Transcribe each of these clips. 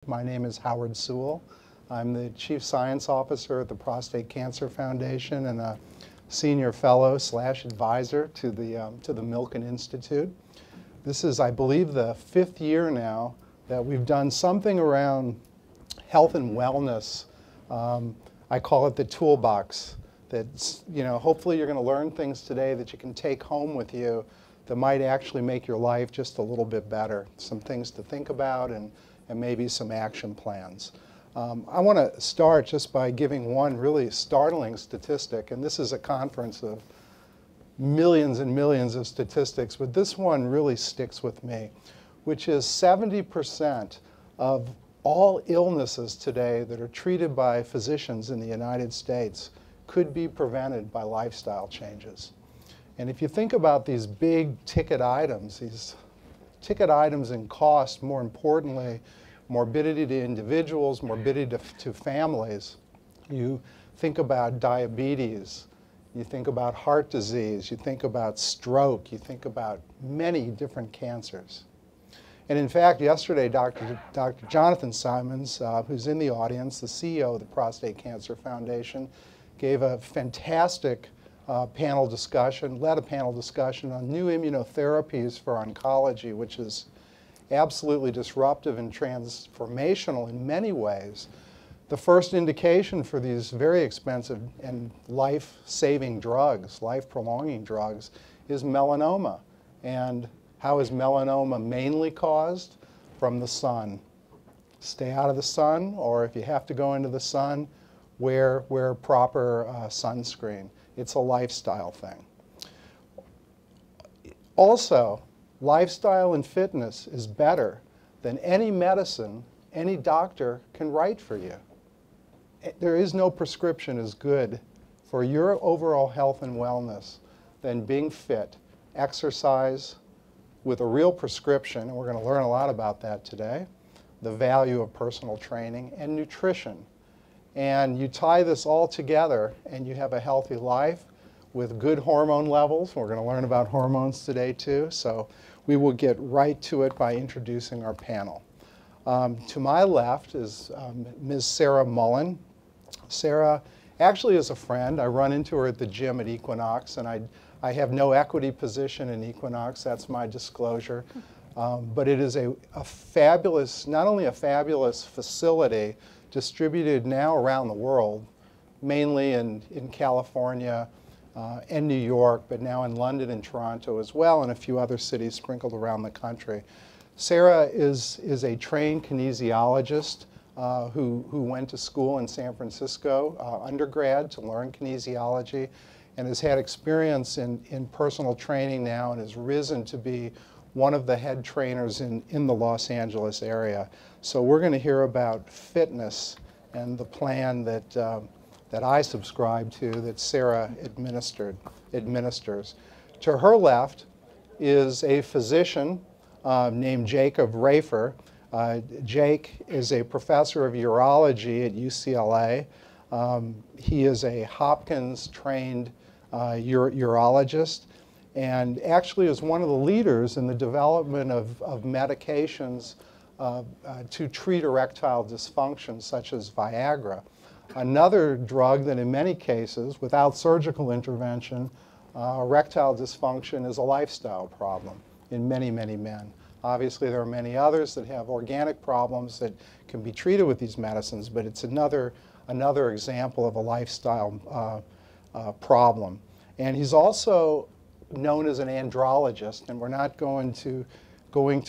My name is Howard Sewell. I'm the Chief Science Officer at the Prostate Cancer Foundation and a Senior Fellow / Advisor to the Milken Institute. This is, I believe, the 5th year now that we've done something around health and wellness. I call it the toolbox. That's, hopefully you're going to learn things today that you can take home with you that might actually make your life just a little bit better. Some things to think about and maybe some action plans. I want to start just by giving one really startling statistic, and this is a conference of millions and millions of statistics, but this one really sticks with me, which is 70% of all illnesses today that are treated by physicians in the United States could be prevented by lifestyle changes. And if you think about these big ticket items, these ticket items in cost, more importantly, morbidity to individuals, morbidity to families, you think about diabetes, you think about heart disease, you think about stroke, you think about many different cancers. And in fact, yesterday, Dr. Jonathan Simons, who's in the audience, the CEO of the Prostate Cancer Foundation, gave a fantastic panel discussion, led a panel discussion on new immunotherapies for oncology, which is absolutely disruptive and transformational in many ways. The first indication for these very expensive and life-saving drugs, life-prolonging drugs, is melanoma. And how is melanoma mainly caused? From the sun. Stay out of the sun, or if you have to go into the sun, wear proper sunscreen. It's a lifestyle thing. Also, lifestyle and fitness is better than any medicine any doctor can write for you. There is no prescription as good for your overall health and wellness than being fit, exercise with a real prescription, and we're going to learn a lot about that today, the value of personal training, and nutrition. And you tie this all together and you have a healthy life with good hormone levels. We're going to learn about hormones today too, so we will get right to it by introducing our panel. To my left is Ms. Sarah Mullen. Sarah actually is a friend. I run into her at the gym at Equinox, and I have no equity position in Equinox. That's my disclosure. But it is a fabulous, not only a fabulous facility, distributed now around the world, mainly in California and New York, but now in London and Toronto as well, and a few other cities sprinkled around the country. Sarah is a trained kinesiologist who went to school in San Francisco, undergrad, to learn kinesiology, and has had experience in personal training now and has risen to be one of the head trainers in the Los Angeles area. So we're going to hear about fitness and the plan that I subscribe to, that Sarah administers. To her left is a physician named Jacob Rafer. Jake is a professor of urology at UCLA. He is a Hopkins-trained urologist, and actually is one of the leaders in the development of medications to treat erectile dysfunction, such as Viagra. Another drug that in many cases, without surgical intervention, erectile dysfunction is a lifestyle problem in many, many men. Obviously, there are many others that have organic problems that can be treated with these medicines, but it's another example of a lifestyle problem. And he's also known as an andrologist, and we're not going to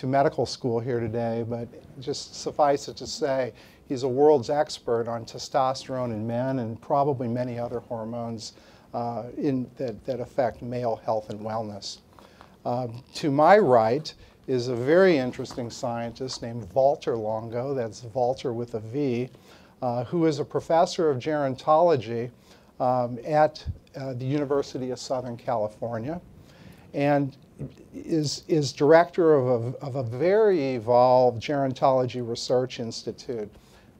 medical school here today, but just suffice it to say, he's a world's expert on testosterone in men and probably many other hormones that affect male health and wellness. To my right is a very interesting scientist named Walter Longo, that's Walter with a V, who is a professor of gerontology at the University of Southern California, and is director of a very evolved gerontology research institute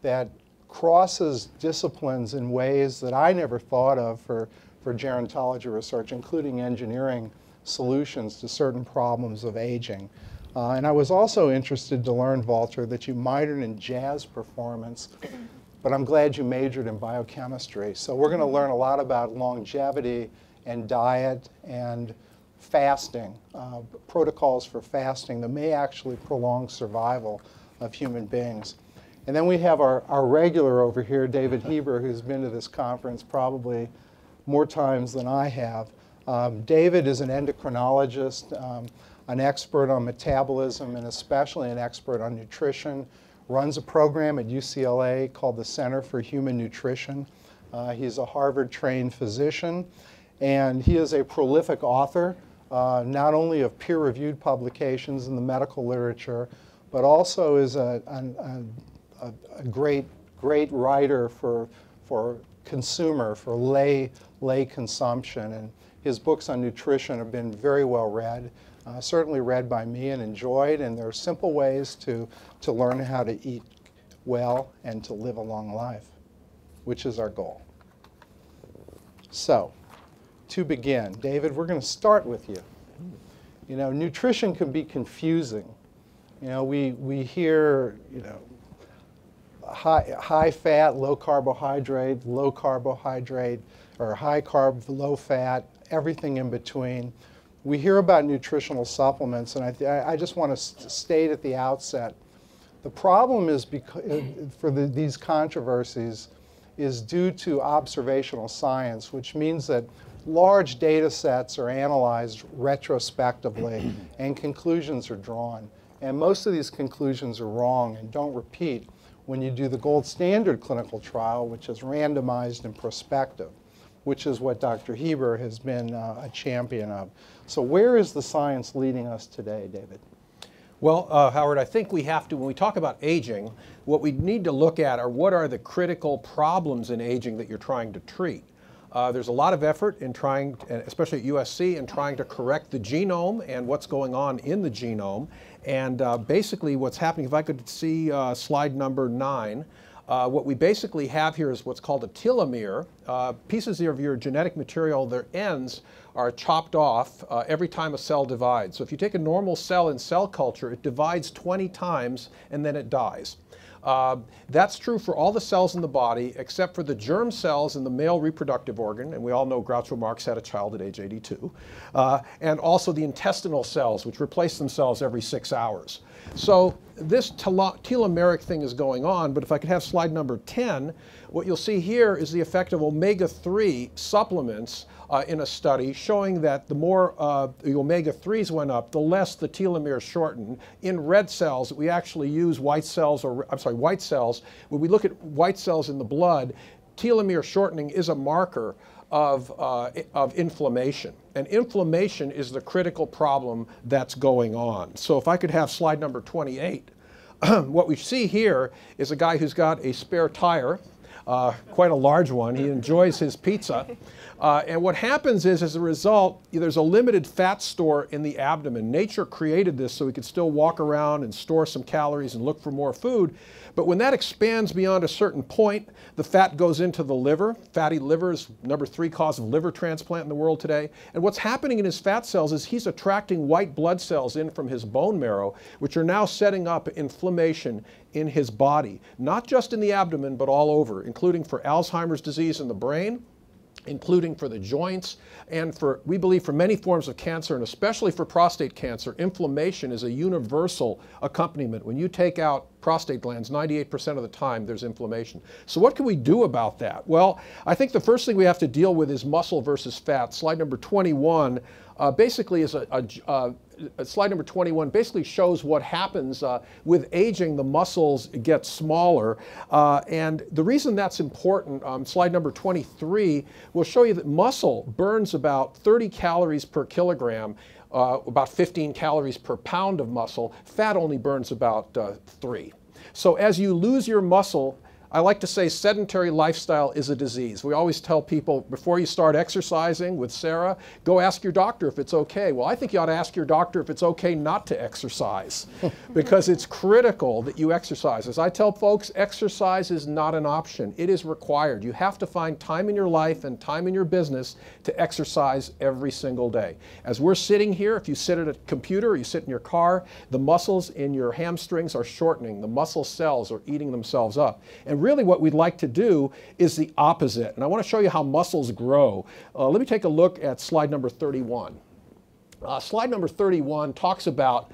that crosses disciplines in ways that I never thought of for gerontology research, including engineering solutions to certain problems of aging. And I was also interested to learn, Walter, that you minored in jazz performance, but I'm glad you majored in biochemistry. So we're going to learn a lot about longevity and diet and fasting, protocols for fasting that may actually prolong survival of human beings. And then we have our regular over here, David Heber, who's been to this conference probably more times than I have. David is an endocrinologist, an expert on metabolism, and especially an expert on nutrition, runs a program at UCLA called the Center for Human Nutrition. He's a Harvard-trained physician, and he is a prolific author, not only of peer-reviewed publications in the medical literature, but also is a great writer for consumer, for lay consumption. And his books on nutrition have been very well read, certainly read by me and enjoyed, and there are simple ways to learn how to eat well and to live a long life, which is our goal. So, to begin, David, we're going to start with you. You know, nutrition can be confusing. You know, we hear, you know, high fat, low carbohydrate, or high carb, low fat, everything in between. We hear about nutritional supplements, and I just want to state at the outset, the problem is these controversies is due to observational science, which means that large data sets are analyzed retrospectively and conclusions are drawn. And most of these conclusions are wrong and don't repeat when you do the gold standard clinical trial, which is randomized and prospective, which is what Dr. Heber has been a champion of. So where is the science leading us today, David? Well, Howard, I think we have to, when we talk about aging, what we need to look at are what are the critical problems in aging that you're trying to treat. There's a lot of effort in trying, especially at USC, in trying to correct the genome and what's going on in the genome. And basically what's happening, if I could see slide number 9, what we basically have here is what's called a telomere. Pieces of your genetic material, their ends are chopped off every time a cell divides. So if you take a normal cell in cell culture, it divides 20 times and then it dies. That's true for all the cells in the body except for the germ cells in the male reproductive organ, and we all know Groucho Marx had a child at age 82, and also the intestinal cells, which replace themselves every 6 hours. So this telomeric thing is going on, but if I could have slide number 10, what you'll see here is the effect of omega-3 supplements in a study showing that the more the omega-3s went up, the less the telomeres shortened. In red cells, we actually use white cells, or I'm sorry, white cells. When we look at white cells in the blood, telomere shortening is a marker of inflammation. And inflammation is the critical problem that's going on. So if I could have slide number 28, what we see here is a guy who's got a spare tire, quite a large one. He enjoys his pizza. And what happens is, as a result, there's a limited fat store in the abdomen. Nature created this so we could still walk around and store some calories and look for more food. But when that expands beyond a certain point, the fat goes into the liver. Fatty liver is number 3 cause of liver transplant in the world today. And what's happening in his fat cells is he's attracting white blood cells in from his bone marrow, which are now setting up inflammation in his body, not just in the abdomen, but all over, including for Alzheimer's disease in the brain, including for the joints, and for, we believe, for many forms of cancer, and especially for prostate cancer. Inflammation is a universal accompaniment. When you take out prostate glands, 98% of the time there's inflammation. So what can we do about that? Well, I think the first thing we have to deal with is muscle versus fat. Slide number 21 basically is slide number 21 basically shows what happens with aging. The muscles get smaller, and the reason that's important, slide number 23 will show you that muscle burns about 30 calories per kilogram, about 15 calories per pound of muscle. Fat only burns about 3. So as you lose your muscle, I like to say sedentary lifestyle is a disease. We always tell people before you start exercising with Sarah, go ask your doctor if it's okay. Well, I think you ought to ask your doctor if it's okay not to exercise because it's critical that you exercise. As I tell folks, exercise is not an option. It is required. You have to find time in your life and time in your business to exercise every single day. As we're sitting here, if you sit at a computer or you sit in your car, the muscles in your hamstrings are shortening. The muscle cells are eating themselves up. And really what we'd like to do is the opposite. And I want to show you how muscles grow. Let me take a look at slide number 31. Slide number 31 talks about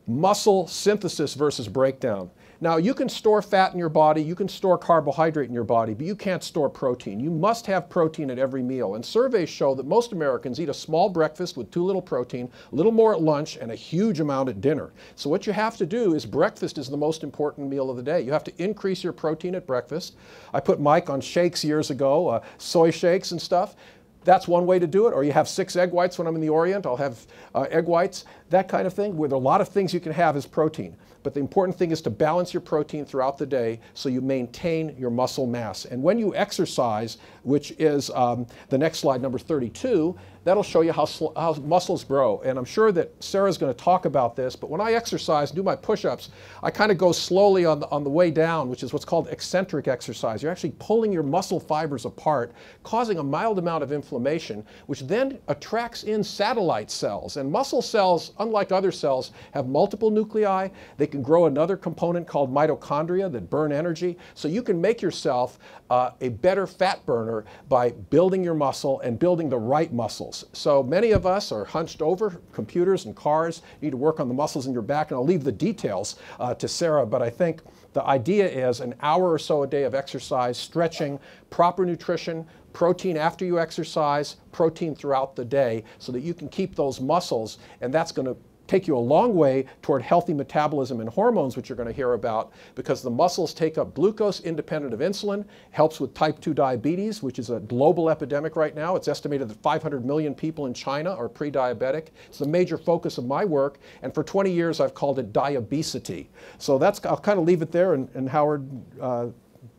muscle synthesis versus breakdown. Now, you can store fat in your body, you can store carbohydrate in your body, but you can't store protein. You must have protein at every meal. And surveys show that most Americans eat a small breakfast with too little protein, a little more at lunch, and a huge amount at dinner. So what you have to do is breakfast is the most important meal of the day. You have to increase your protein at breakfast. I put Mike on shakes years ago, soy shakes and stuff. That's one way to do it. Or you have 6 egg whites when I'm in the Orient. I'll have egg whites, that kind of thing. With a lot of things you can have is protein. But the important thing is to balance your protein throughout the day so you maintain your muscle mass. And when you exercise, which is the next slide, number 32, that'll show you how muscles grow. And I'm sure that Sarah's going to talk about this, but when I exercise, do my push-ups, I kind of go slowly on the way down, which is what's called eccentric exercise. You're actually pulling your muscle fibers apart, causing a mild amount of inflammation, which then attracts in satellite cells. And muscle cells, unlike other cells, have multiple nuclei. They can grow another component called mitochondria that burn energy. So you can make yourself a better fat burner by building your muscle and building the right muscles. So many of us are hunched over computers and cars. You need to work on the muscles in your back, and I'll leave the details to Sarah, but I think the idea is an hour or so a day of exercise, stretching, proper nutrition, protein after you exercise, protein throughout the day so that you can keep those muscles, and that's going to take you a long way toward healthy metabolism and hormones, which you're going to hear about, because the muscles take up glucose independent of insulin, helps with type 2 diabetes, which is a global epidemic right now. It's estimated that 500 million people in China are pre-diabetic. It's the major focus of my work, and for 20 years I've called it diabesity. So that's, I'll kind of leave it there, and Howard,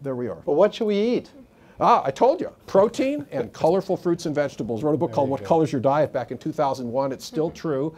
there we are. But what should we eat? I told you, protein and colorful fruits and vegetables. I wrote a book called What Colors Your Diet back in 2001. It's still true.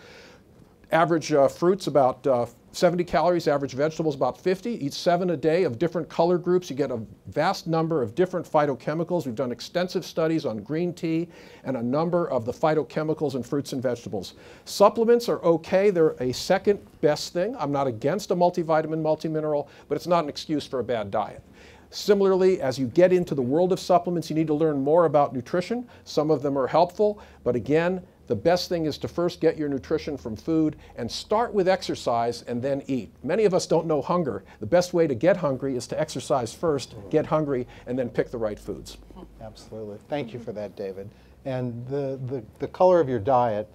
Average fruits about 70 calories, average vegetables about 50. Eat 7 a day of different color groups. You get a vast number of different phytochemicals. We've done extensive studies on green tea and a number of the phytochemicals in fruits and vegetables. Supplements are okay. They're a second best thing. I'm not against a multivitamin, multimineral, but it's not an excuse for a bad diet. Similarly, as you get into the world of supplements, you need to learn more about nutrition. Some of them are helpful, but again, the best thing is to first get your nutrition from food and start with exercise and then eat. Many of us don't know hunger. The best way to get hungry is to exercise first, get hungry, and then pick the right foods. Absolutely. Thank you for that, David. And the color of your diet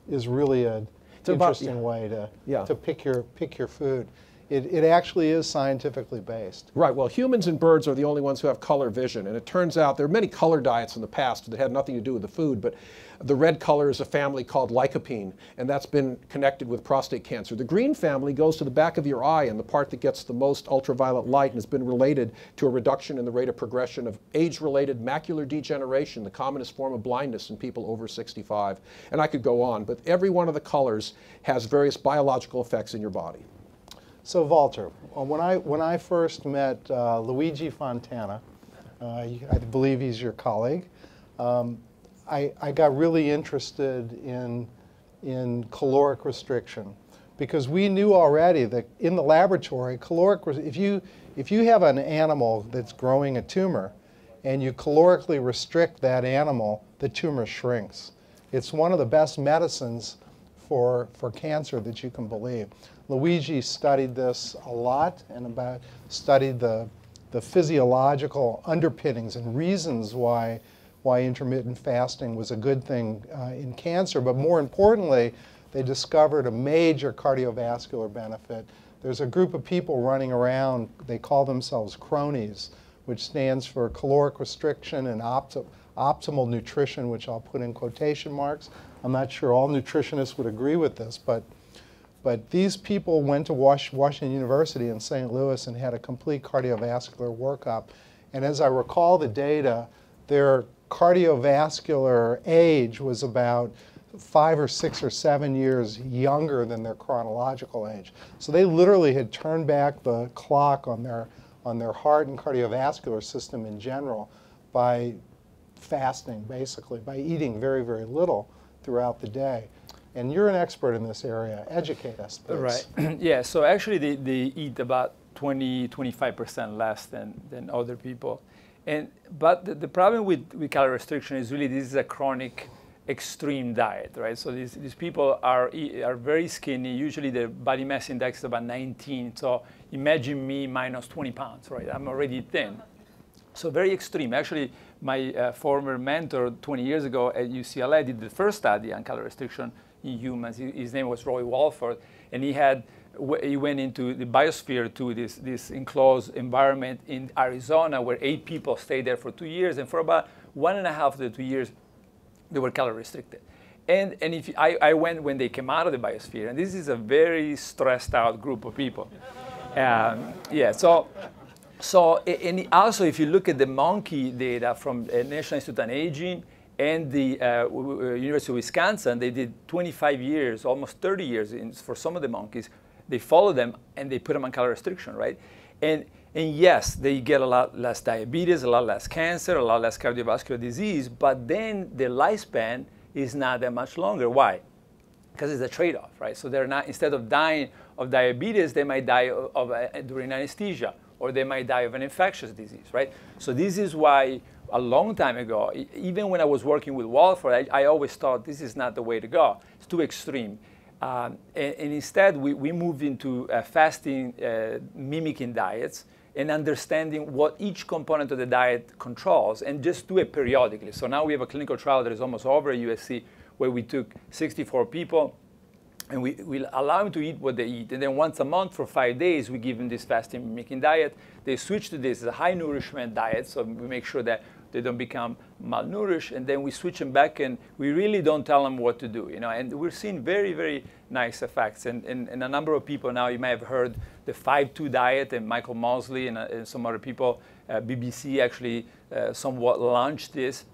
is really an interesting way to pick your food. It actually is scientifically based. Right. Well, humans and birds are the only ones who have color vision. And it turns out there are many color diets in the past that had nothing to do with the food. But the red color is a family called lycopene, and that's been connected with prostate cancer. The green family goes to the back of your eye and the part that gets the most ultraviolet light, and has been related to a reduction in the rate of progression of age-related macular degeneration, the commonest form of blindness in people over 65. And I could go on, but every one of the colors has various biological effects in your body. So Walter, when I first met Luigi Fontana, I believe he's your colleague, I got really interested in caloric restriction, because we knew already that in the laboratory, if you have an animal that's growing a tumor and you calorically restrict that animal, the tumor shrinks. It's one of the best medicines for cancer that you can believe. Luigi studied this a lot and studied the physiological underpinnings and reasons why intermittent fasting was a good thing in cancer, but more importantly, they discovered a major cardiovascular benefit. There's a group of people running around, they call themselves cronies, which stands for caloric restriction and optimal nutrition, which I'll put in quotation marks. I'm not sure all nutritionists would agree with this, but But these people went to Washington University in St. Louis and had a complete cardiovascular workup. And as I recall the data, their cardiovascular age was about 5 or 6 or 7 years younger than their chronological age. So they literally had turned back the clock on their heart and cardiovascular system in general by fasting, basically, by eating very, very little throughout the day. And you're an expert in this area. Educate us, please. Right. Yeah, so actually they eat about 25% less than other people. But the problem with calorie restriction is really this is a chronic extreme diet, right? So these people are very skinny. Usually their body mass index is about 19. So imagine me minus 20 pounds, right? I'm already thin. So very extreme. Actually, my former mentor 20 years ago at UCLA did the first study on calorie restriction in humans. His name was Roy Walford, and he went into the biosphere, to this enclosed environment in Arizona where 8 people stayed there for 2 years, and for about 1.5 of the 2 years, they were calorie restricted. And if I went when they came out of the biosphere, and this is a very stressed out group of people. Yeah, so and also if you look at the monkey data from National Institute on Aging and the University of Wisconsin, they did 25 years, almost 30 years for some of the monkeys. They follow them and they put them on calorie restriction, right? And yes, they get a lot less diabetes, a lot less cancer, a lot less cardiovascular disease, but then the lifespan is not that much longer. Why? Because it's a trade-off, right? So they're not, instead of dying of diabetes, they might die during anesthesia, or they might die of an infectious disease, right? So this is why a long time ago, even when I was working with Walford, I always thought this is not the way to go. It's too extreme. And instead, we moved into fasting, mimicking diets, and understanding what each component of the diet controls, and just do it periodically. So now we have a clinical trial that is almost over at USC, where we took 64 people, and we allow them to eat what they eat. And then once a month for 5 days, we give them this fasting mimicking diet. They switch to this, a high nourishment diet, so we make sure that they don't become malnourished, and then we switch them back, and we really don't tell them what to do, and we're seeing very, very nice effects. And a number of people now, you may have heard the 5-2 diet, and Michael Mosley and some other people, BBC actually somewhat launched this.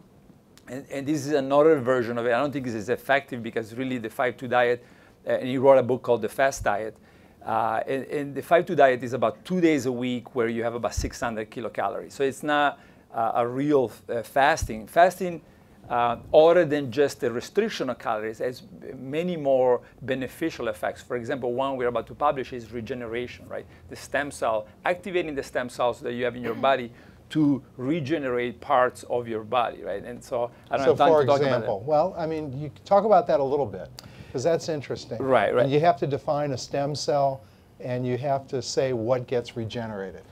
And this is another version of it. I don't think this is effective because really the 5-2 diet, and he wrote a book called The Fast Diet. And the 5-2 diet is about 2 days a week where you have about 600 kilocalories. So it's not a real fasting. Fasting, other than just the restriction of calories, has many more beneficial effects. For example, one we're about to publish is regeneration, right? The stem cell, activating the stem cells that you have in your body to regenerate parts of your body, right? And so I don't have time to talk about that. So for example, well, I mean, you talk about that a little bit, because that's interesting. Right. And you have to define a stem cell, and you have to say what gets regenerated.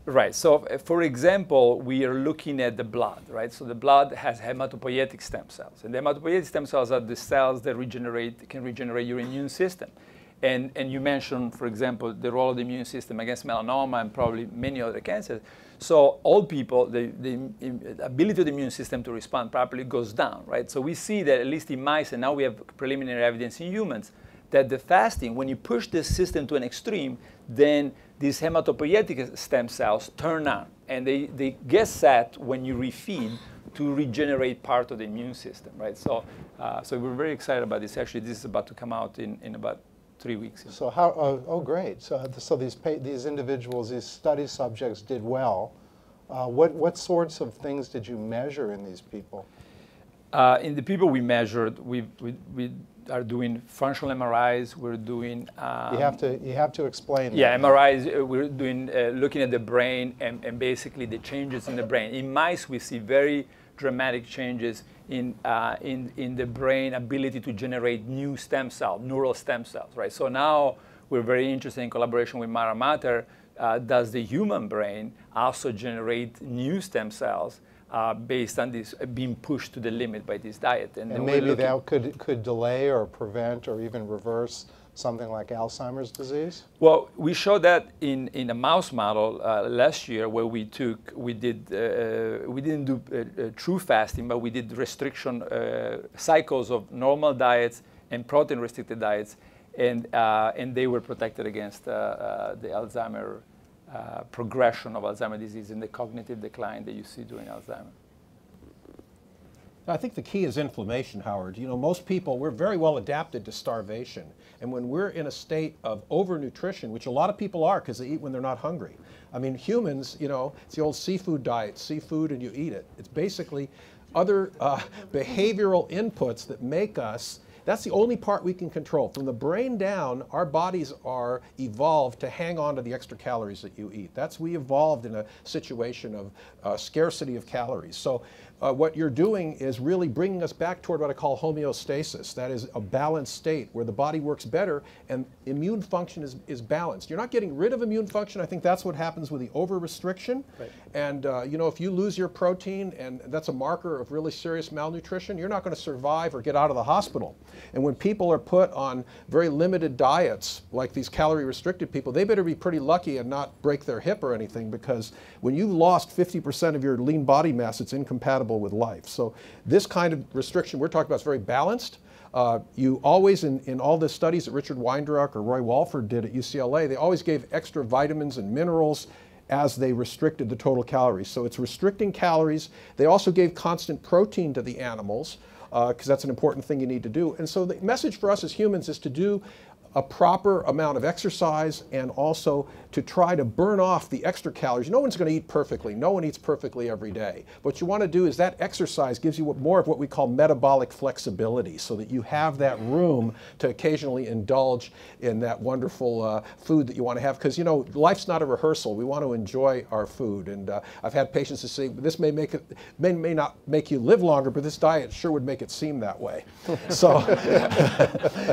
Right. So, for example, we are looking at the blood, right? So the blood has hematopoietic stem cells, and the hematopoietic stem cells are the cells that can regenerate your immune system. And you mentioned, for example, the role of the immune system against melanoma and probably many other cancers. So old people, the ability of the immune system to respond properly goes down, right? So we see that at least in mice, and now we have preliminary evidence in humans, that the fasting, when you push this system to an extreme, then these hematopoietic stem cells turn on, and they get set when you refeed to regenerate part of the immune system, right? So, so we're very excited about this. Actually, this is about to come out in about 3 weeks. So how? Oh, great. So these individuals, these study subjects, did well. What sorts of things did you measure in these people? In the people we measured, we are doing functional MRIs. We're doing. You have to explain. Yeah, that. MRIs. We're doing looking at the brain and basically the changes in the brain. In mice, we see very dramatic changes in the brain ability to generate new stem cells, neural stem cells, right? So now we're very interested in collaboration with Mara Mater. Does the human brain also generate new stem cells based on this being pushed to the limit by this diet? And maybe that could delay or prevent or even reverse something like Alzheimer's disease? Well, we showed that in a mouse model last year, where we didn't do true fasting, but we did restriction cycles of normal diets and protein-restricted diets. and they were protected against the Alzheimer progression of Alzheimer's disease and the cognitive decline that you see during Alzheimer. I think the key is inflammation, Howard. You know, most people, we're very well adapted to starvation. And when we're in a state of overnutrition, which a lot of people are because they eat when they're not hungry. I mean, humans, you know, it's the old seafood diet, seafood and you eat it. It's basically other behavioral inputs that make us, that's the only part we can control. From the brain down, our bodies are evolved to hang on to the extra calories that you eat. We evolved in a situation of scarcity of calories. So what you're doing is really bringing us back toward what I call homeostasis. That is a balanced state where the body works better and immune function is balanced. You're not getting rid of immune function. I think that's what happens with the over-restriction. Right. And you know, if you lose your protein, and that's a marker of really serious malnutrition, you're not going to survive or get out of the hospital. And when people are put on very limited diets, like these calorie-restricted people, they better be pretty lucky and not break their hip or anything, because when you've lost 50% of your lean body mass, it's incompatible with life. So this kind of restriction we're talking about is very balanced. You always, in all the studies that Richard Weindrach or Roy Walford did at UCLA, they always gave extra vitamins and minerals as they restricted the total calories. So it's restricting calories. They also gave constant protein to the animals, because that's an important thing you need to do. And so the message for us as humans is to do a proper amount of exercise and also to try to burn off the extra calories. No one's going to eat perfectly. No one eats perfectly every day. What you want to do is that exercise gives you more of what we call metabolic flexibility, so that you have that room to occasionally indulge in that wonderful food that you want to have. Because, you know, life's not a rehearsal. We want to enjoy our food. And I've had patients who say, this may not make you live longer, but this diet sure would make it seem that way. So,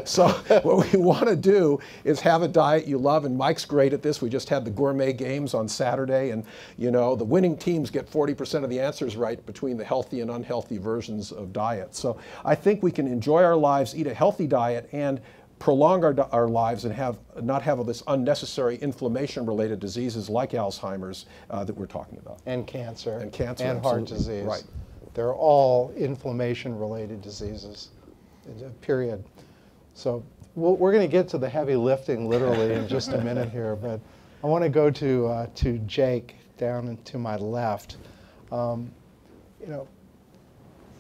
so what we want to do is have a diet you love, and Mike's great at this. We just had the gourmet games on Saturday, and you know, the winning teams get 40% of the answers right between the healthy and unhealthy versions of diet. So I think we can enjoy our lives, eat a healthy diet, and prolong our lives and not have all this unnecessary inflammation-related diseases like Alzheimer's that we're talking about. And cancer. And cancer. And heart disease. Right. They're all inflammation-related diseases, period. So we're going to get to the heavy lifting literally in just a minute here, but I want to go to Jake down to my left. You know,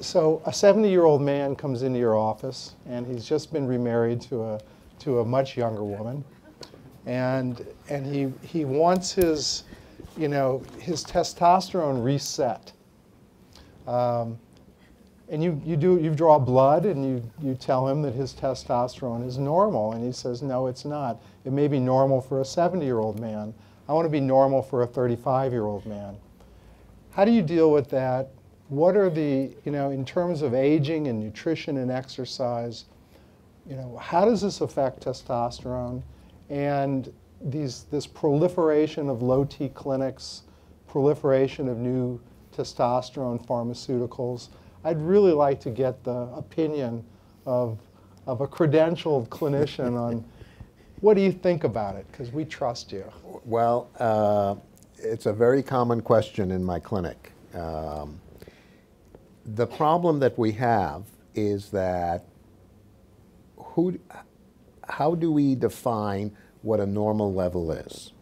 so a 70-year-old man comes into your office, and he's just been remarried to a much younger woman, and he wants his, you know, his testosterone reset. And you draw blood, and you tell him that his testosterone is normal, and he says, no, it's not. It may be normal for a 70-year-old man. I want to be normal for a 35-year-old man. How do you deal with that? What are the, you know, in terms of aging and nutrition and exercise, you know, how does this affect testosterone? And this proliferation of low-T clinics, proliferation of new testosterone pharmaceuticals. I'd really like to get the opinion of a credentialed clinician on what do you think about it, because we trust you. Well, it's a very common question in my clinic. The problem that we have is that how do we define what a normal level is?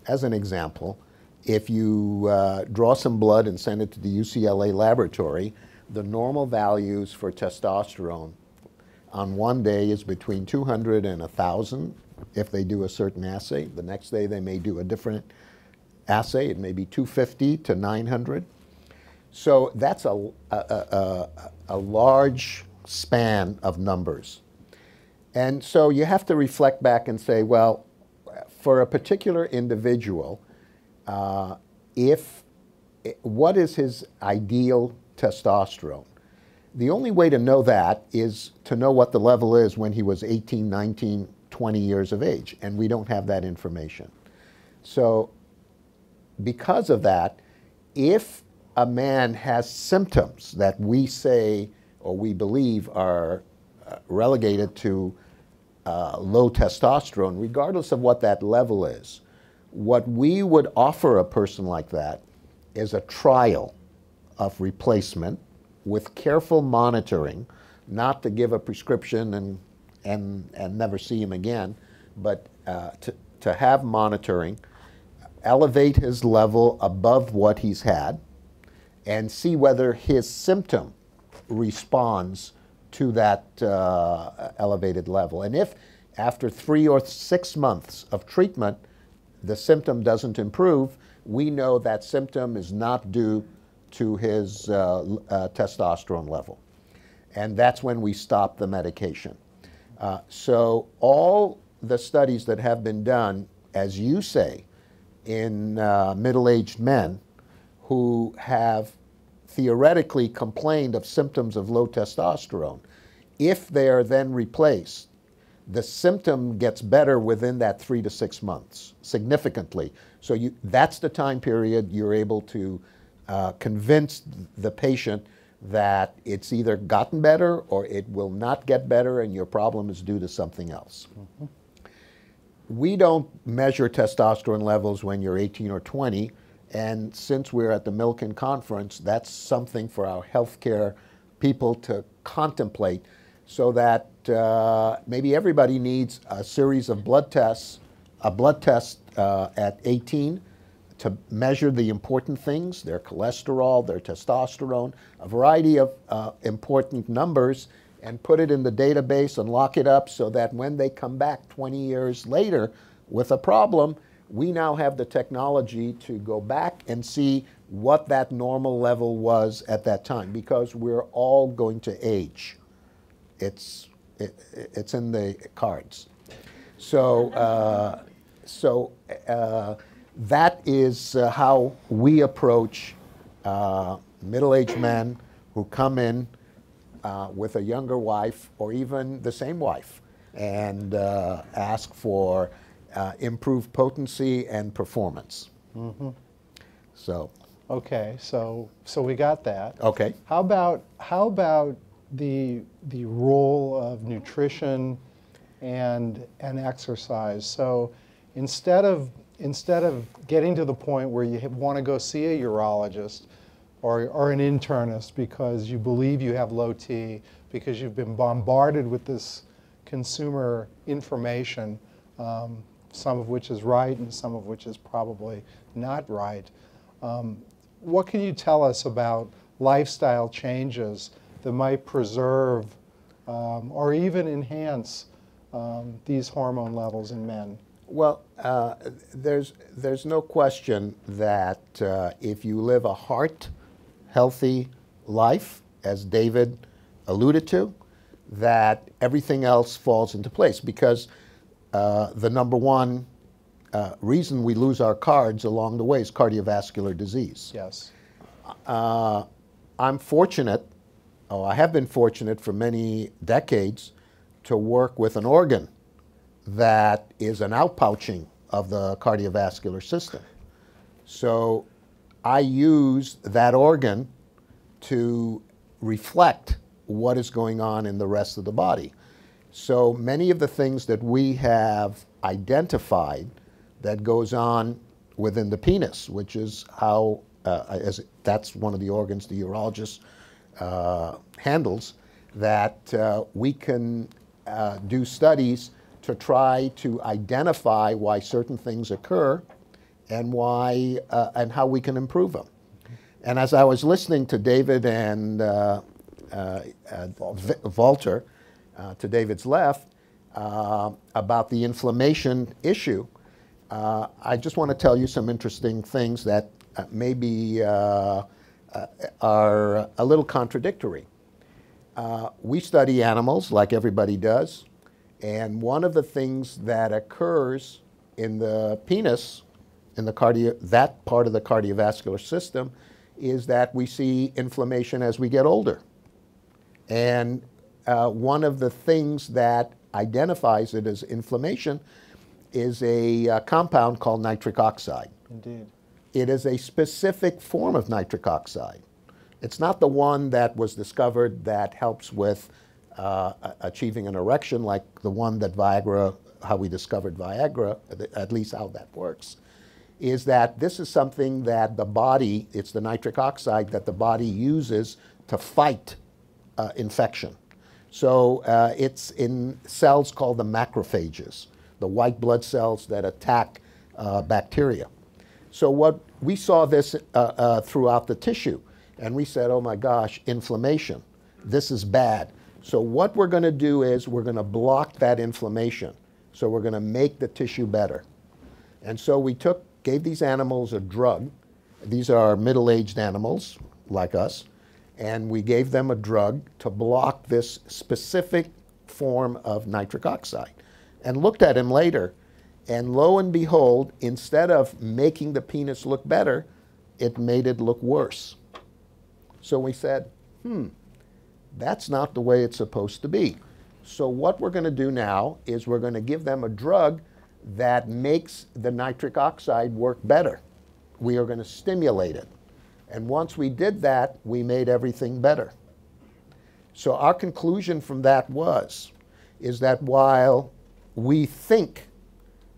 As an example, if you draw some blood and send it to the UCLA laboratory, the normal values for testosterone on one day is between 200 and 1,000 if they do a certain assay. The next day they may do a different assay. It may be 250 to 900. So that's a large span of numbers. And so you have to reflect back and say, well, for a particular individual, what is his ideal testosterone? The only way to know that is to know what the level is when he was 18, 19, 20 years of age, and we don't have that information. So because of that, if a man has symptoms that we say or we believe are relegated to low testosterone, regardless of what that level is, what we would offer a person like that is a trial of replacement with careful monitoring, not to give a prescription and never see him again, but to have monitoring, elevate his level above what he's had, and see whether his symptom responds to that elevated level. And if after 3 or 6 months of treatment, the symptom doesn't improve, we know that symptom is not due to his testosterone level. And that's when we stop the medication. So all the studies that have been done, as you say, in middle-aged men who have theoretically complained of symptoms of low testosterone, if they are then replaced, the symptom gets better within that 3 to 6 months, significantly. So that's the time period you're able to convince the patient that it's either gotten better or it will not get better and your problem is due to something else. Mm-hmm. We don't measure testosterone levels when you're 18 or 20, and since we're at the Milken Conference, that's something for our healthcare people to contemplate, so that maybe everybody needs a series of blood tests, a blood test at 18 to measure the important things, their cholesterol, their testosterone, a variety of important numbers, and put it in the database and lock it up so that when they come back 20 years later with a problem, we now have the technology to go back and see what that normal level was at that time, because we're all going to age. It's in the cards. So, that is how we approach middle-aged men who come in with a younger wife or even the same wife and ask for improved potency and performance. Mm-hmm. So. Okay, so we got that. Okay. How about the role of nutrition and exercise? So instead of getting to the point where you want to go see a urologist or an internist because you believe you have low T, because you've been bombarded with this consumer information, some of which is right and some of which is probably not right. What can you tell us about lifestyle changes that might preserve or even enhance these hormone levels in men? Well, there's no question that if you live a heart-healthy life, as David alluded to, that everything else falls into place, because the number one reason we lose our cards along the way is cardiovascular disease. Yes. I'm fortunate, I have been fortunate for many decades to work with an organ that is an outpouching of the cardiovascular system. So I use that organ to reflect what is going on in the rest of the body. So many of the things that we have identified that goes on within the penis, which is how, that's one of the organs the urologist handles, that we can do studies to try to identify why certain things occur and why and how we can improve them. And as I was listening to David and Walter, to David's left, about the inflammation issue, I just want to tell you some interesting things that maybe are a little contradictory. We study animals like everybody does, and one of the things that occurs in the penis, in the that part of the cardiovascular system, is that we see inflammation as we get older. And one of the things that identifies it as inflammation is a compound called nitric oxide. Indeed. It is a specific form of nitric oxide. It's not the one that was discovered that helps with achieving an erection, like the one that Viagra, how we discovered Viagra, at least how that works, is that this is something that the body, it's the nitric oxide that the body uses to fight infection. So it's in cells called the macrophages, the white blood cells that attack bacteria. So what we saw this throughout the tissue, and we said, oh my gosh, inflammation. This is bad. So what we're going to do is we're going to block that inflammation. So we're going to make the tissue better. And so we gave these animals a drug. These are middle-aged animals like us. And we gave them a drug to block this specific form of nitric oxide. And looked at him later. And lo and behold, instead of making the penis look better, it made it look worse. So we said, that's not the way it's supposed to be. So what we're going to do now is we're going to give them a drug that makes the nitric oxide work better. We are going to stimulate it. And once we did that, we made everything better. So our conclusion from that is that while we think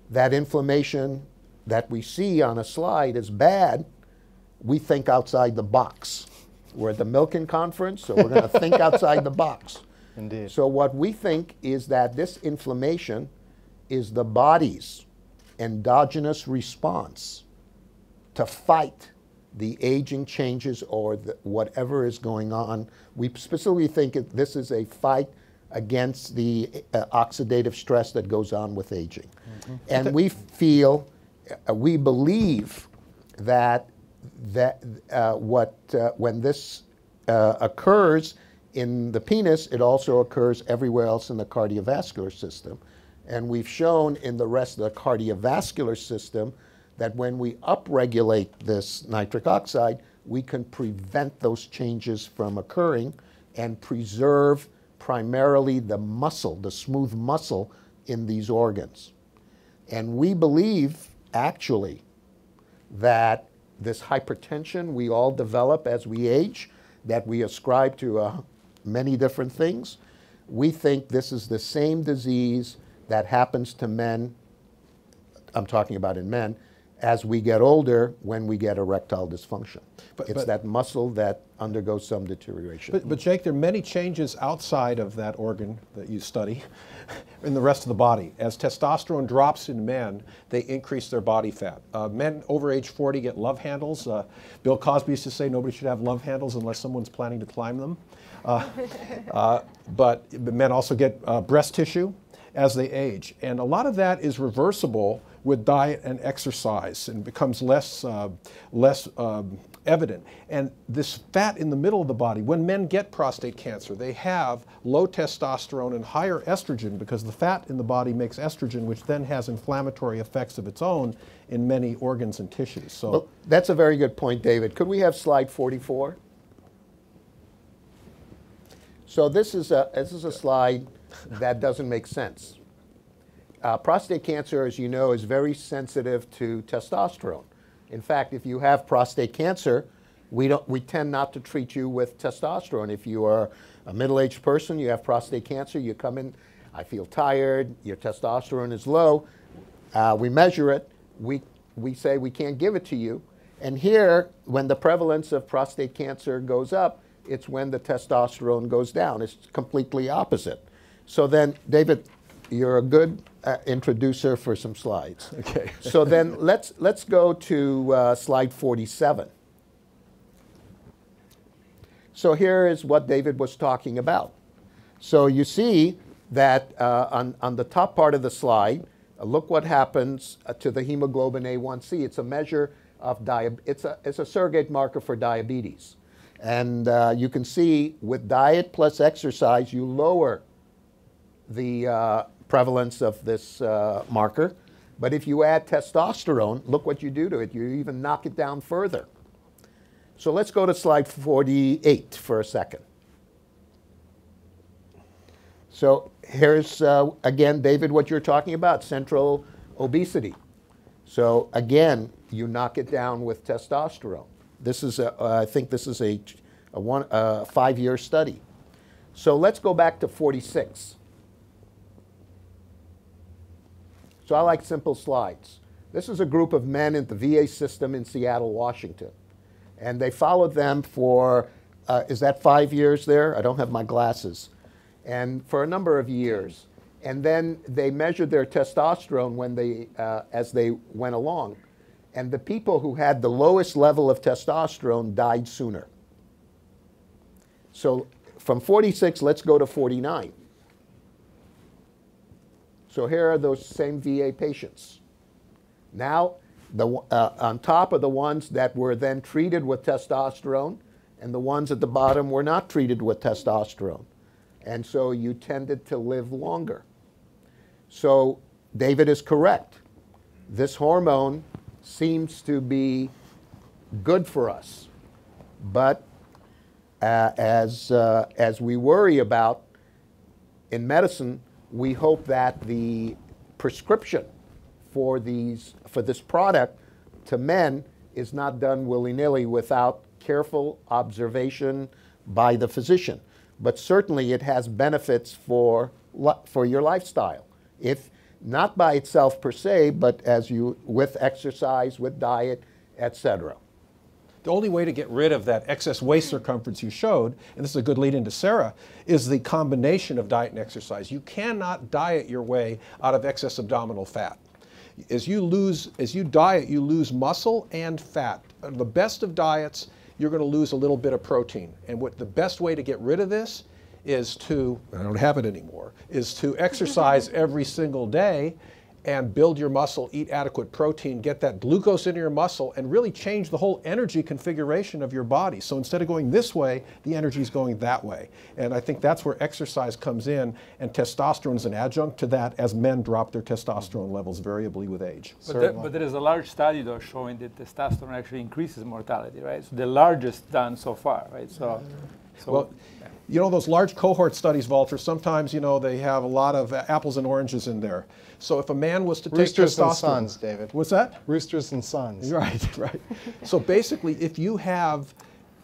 that inflammation that we see on a slide is bad, we think outside the box. We're at the Milken Conference, so we're going to think outside the box. Indeed. So what we think is that this inflammation is the body's endogenous response to fight the aging changes or whatever is going on. We specifically think this is a fight against the oxidative stress that goes on with aging. And we believe that when this occurs in the penis, it also occurs everywhere else in the cardiovascular system. And we've shown in the rest of the cardiovascular system that when we upregulate this nitric oxide, we can prevent those changes from occurring and preserve primarily the muscle, the smooth muscle in these organs. And we believe, actually, that this hypertension we all develop as we age, that we ascribe to many different things, we think this is the same disease that happens to men, I'm talking about in men, as we get older when we get erectile dysfunction. It's that muscle that undergoes some deterioration. But Jake, there are many changes outside of that organ that you study in the rest of the body. As testosterone drops in men, they increase their body fat. Men over age 40 get love handles. Bill Cosby used to say nobody should have love handles unless someone's planning to climb them. But men also get breast tissue as they age. And a lot of that is reversible with diet and exercise and becomes less evident. And this fat in the middle of the body, when men get prostate cancer, they have low testosterone and higher estrogen because the fat in the body makes estrogen, which then has inflammatory effects of its own in many organs and tissues. So well, that's a very good point, David. Could we have slide 44? So this is a slide that doesn't make sense. Prostate cancer, as you know, is very sensitive to testosterone. In fact, if you have prostate cancer, we tend not to treat you with testosterone. If you are a middle-aged person, you have prostate cancer, you come in, I feel tired, your testosterone is low, we measure it, we say we can't give it to you. And here, when the prevalence of prostate cancer goes up, it's when the testosterone goes down. It's completely opposite. So then, David, you're a good introducer for some slides. okay. So then let's go to slide 47. So here is what David was talking about. So you see that on the top part of the slide, look what happens to the hemoglobin A1C. It's a measure of it's a surrogate marker for diabetes. And you can see with diet plus exercise, you lower the prevalence of this marker. But if you add testosterone, look what you do to it. You even knock it down further. So let's go to slide 48 for a second. So here's, again, David, what you're talking about, central obesity. So again, you knock it down with testosterone. This is, I think this is a 5-year study. So let's go back to 46. So I like simple slides. This is a group of men in the VA system in Seattle, Washington. And they followed them for, is that 5 years there? I don't have my glasses. and for a number of years. And then they measured their testosterone when they, as they went along. And the people who had the lowest level of testosterone died sooner. So from 46, let's go to 49. So here are those same VA patients. Now, on top of the ones that were then treated with testosterone, and the ones at the bottom were not treated with testosterone. And so you tended to live longer. So David is correct. This hormone seems to be good for us. But as we worry about in medicine, we hope that the prescription for this product to men is not done willy-nilly without careful observation by the physician. But certainly it has benefits for your lifestyle. If not by itself per se, but with exercise, with diet, etc. The only way to get rid of that excess waist circumference you showed, and this is a good lead into Sarah, is the combination of diet and exercise. You cannot diet your way out of excess abdominal fat. As you diet, you lose muscle and fat. The best of diets, you're going to lose a little bit of protein. And the best way to get rid of this is to, I don't have it anymore, is to exercise every single day and build your muscle, eat adequate protein, get that glucose into your muscle, and really change the whole energy configuration of your body. So instead of going this way, the energy is going that way. And I think that's where exercise comes in, and testosterone is an adjunct to that as men drop their testosterone levels variably with age. But there is a large study, though, showing that testosterone actually increases mortality, right? So the largest done so far, right? Well, you know, those large cohort studies, Walter, sometimes, you know, they have a lot of apples and oranges in there. So if a man was to take Roosters testosterone... and Sons, David. What's that? Roosters and Sons. Right, right. So basically, if you have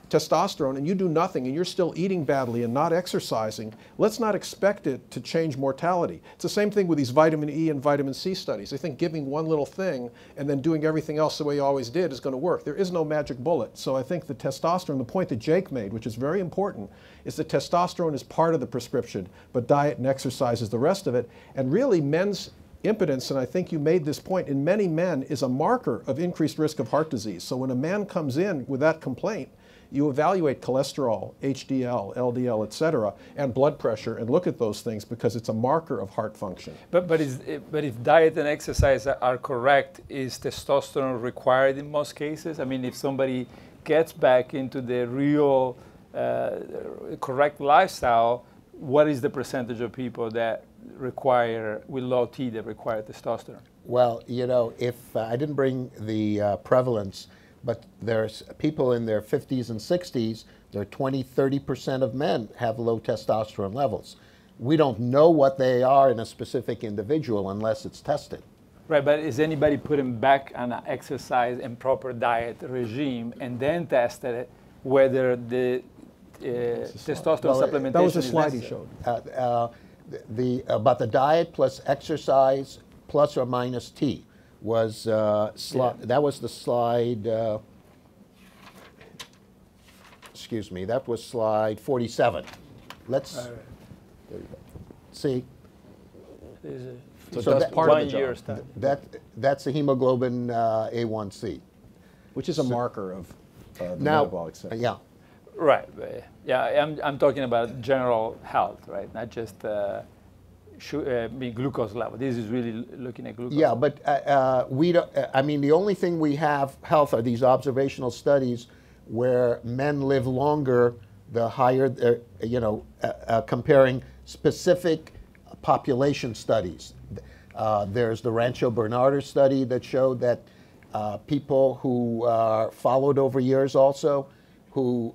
testosterone and you do nothing and you're still eating badly and not exercising, let's not expect it to change mortality. It's the same thing with these vitamin E and vitamin C studies. They think giving one little thing and then doing everything else the way you always did is going to work. There is no magic bullet. So I think the testosterone, the point that Jake made, which is very important, is that testosterone is part of the prescription, but diet and exercise is the rest of it. And really, men's impotence, and I think you made this point, in many men is a marker of increased risk of heart disease. So when a man comes in with that complaint, you evaluate cholesterol, HDL, LDL, et cetera, and blood pressure, and look at those things because it's a marker of heart function. But if diet and exercise are correct, is testosterone required in most cases? I mean, if somebody gets back into the real correct lifestyle, what is the percentage of people that require, with low T, that require testosterone? Well, you know, if I didn't bring the prevalence, but there's people in their 50s and 60s, there are 20–30% of men have low testosterone levels. We don't know what they are in a specific individual unless it's tested. Right, but is anybody putting back on an exercise and proper diet regime and then tested it whether the testosterone supplementation? That was the slide he showed. About the diet plus exercise plus or minus T was that was the slide. Excuse me, that was slide 47. Let's there you go. See. So that's part of the job. That's the hemoglobin A1C, which is a marker of the now, metabolic syndrome. Yeah. Right. Yeah, I'm talking about general health, right? Not just glucose level. This is really looking at glucose. Yeah, but we don't. I mean, the only thing we have health are these observational studies where men live longer the higher. Comparing specific population studies. There's the Rancho Bernardo study that showed that people who are followed over years also, who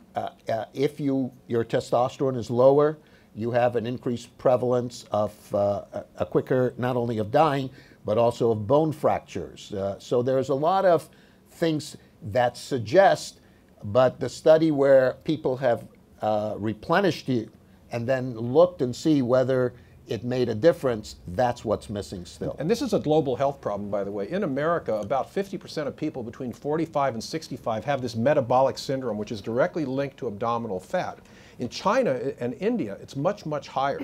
if your testosterone is lower, you have an increased prevalence of a quicker, not only of dying, but also of bone fractures. So there's a lot of things that suggest, but the study where people have replenished you and then looked and see whether it made a difference, that's what's missing still. And this is a global health problem, by the way. In America, about 50% of people between 45 and 65 have this metabolic syndrome, which is directly linked to abdominal fat. In China and India, it's much, much higher.